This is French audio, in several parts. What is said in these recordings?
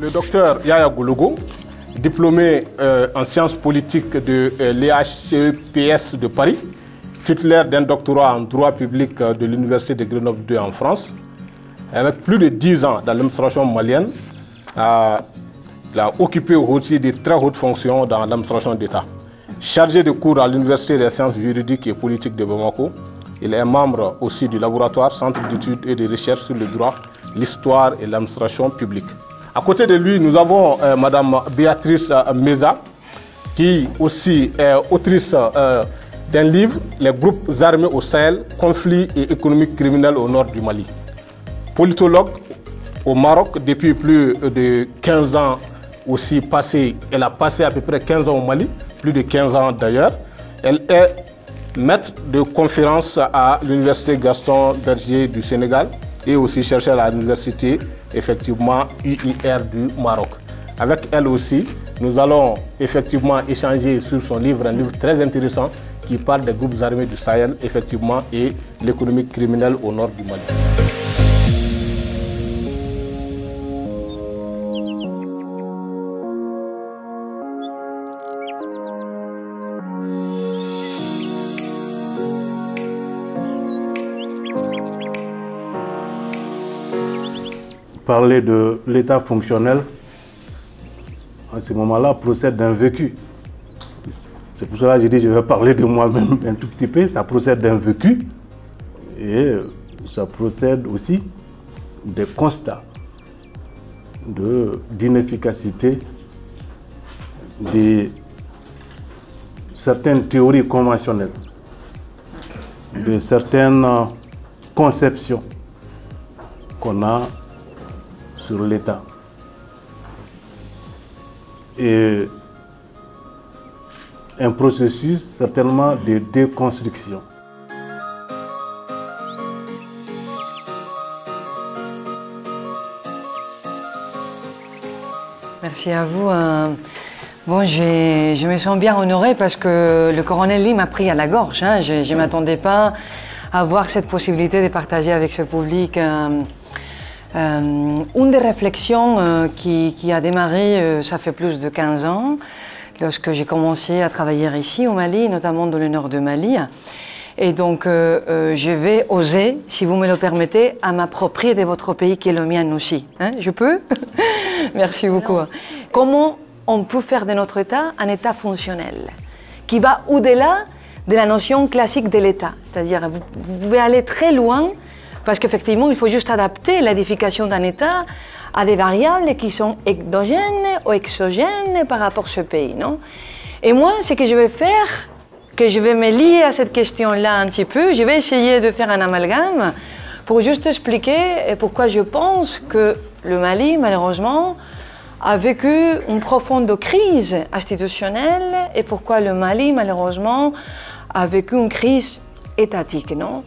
le docteur Yaya Goulogo, diplômé en sciences politiques de l'EHEPS de Paris, titulaire d'un doctorat en droit public de l'Université de Grenoble 2 en France, avec plus de 10 ans dans l'administration malienne. Il a occupé aussi de très hautes fonctions dans l'administration d'État. Chargé de cours à l'Université des sciences juridiques et politiques de Bamako, il est membre aussi du laboratoire Centre d'études et de recherche sur le droit, l'histoire et l'administration publique. À côté de lui, nous avons Madame Béatrice Meza, qui aussi est autrice d'un livre, Les groupes armés au Sahel, conflits et économiques criminels au nord du Mali. Politologue au Maroc depuis plus de 15 ans aussi passé. Elle a passé à peu près 15 ans au Mali, plus de 15 ans d'ailleurs. Elle est maître de conférence à l'université Gaston Berger du Sénégal et aussi chercheur à l'université effectivement UIR du Maroc. Avec elle aussi, nous allons effectivement échanger sur son livre, un livre très intéressant qui parle des groupes armés du Sahel effectivement et l'économie criminelle au nord du Mali. Parler de l'état fonctionnel, en ce moment-là, procède d'un vécu. C'est pour cela que j'ai dit que je vais parler de moi-même un tout petit peu. Ça procède d'un vécu et ça procède aussi des constats d'inefficacité de certaines théories conventionnelles, de certaines conceptions qu'on a sur l'État. Et un processus certainement de déconstruction. Merci à vous. Bon, je me sens bien honorée parce que le colonel Lee m'a pris à la gorge. Hein. Je ne m'attendais pas à avoir cette possibilité de partager avec ce public une des réflexions qui a démarré, ça fait plus de 15 ans, lorsque j'ai commencé à travailler ici au Mali, notamment dans le nord de Mali. Et donc, je vais oser, si vous me le permettez, à m'approprier de votre pays qui est le mien aussi. Hein, je peux? Merci beaucoup. Comment on peut faire de notre État un État fonctionnel qui va au-delà de la notion classique de l'État? C'est-à-dire, vous pouvez aller très loin parce qu'effectivement, il faut juste adapter l'édification d'un État à des variables qui sont endogènes ou exogènes par rapport à ce pays, non? Et moi, ce que je vais faire, que je vais me lier à cette question-là un petit peu, je vais essayer de faire un amalgame pour juste expliquer pourquoi je pense que le Mali, malheureusement, a vécu une profonde crise institutionnelle et pourquoi le Mali, malheureusement, a vécu une crise étatique, non?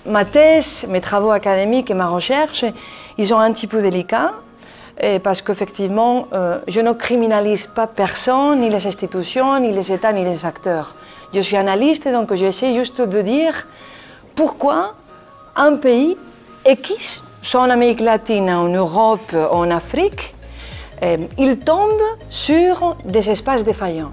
Ma thèse, mes travaux académiques et ma recherche, ils sont un petit peu délicats parce qu'effectivement, je ne criminalise pas personne, ni les institutions, ni les États, ni les acteurs. Je suis analyste, donc j'essaie juste de dire pourquoi un pays X, soit en Amérique latine, en Europe, en Afrique, il tombe sur des espaces défaillants.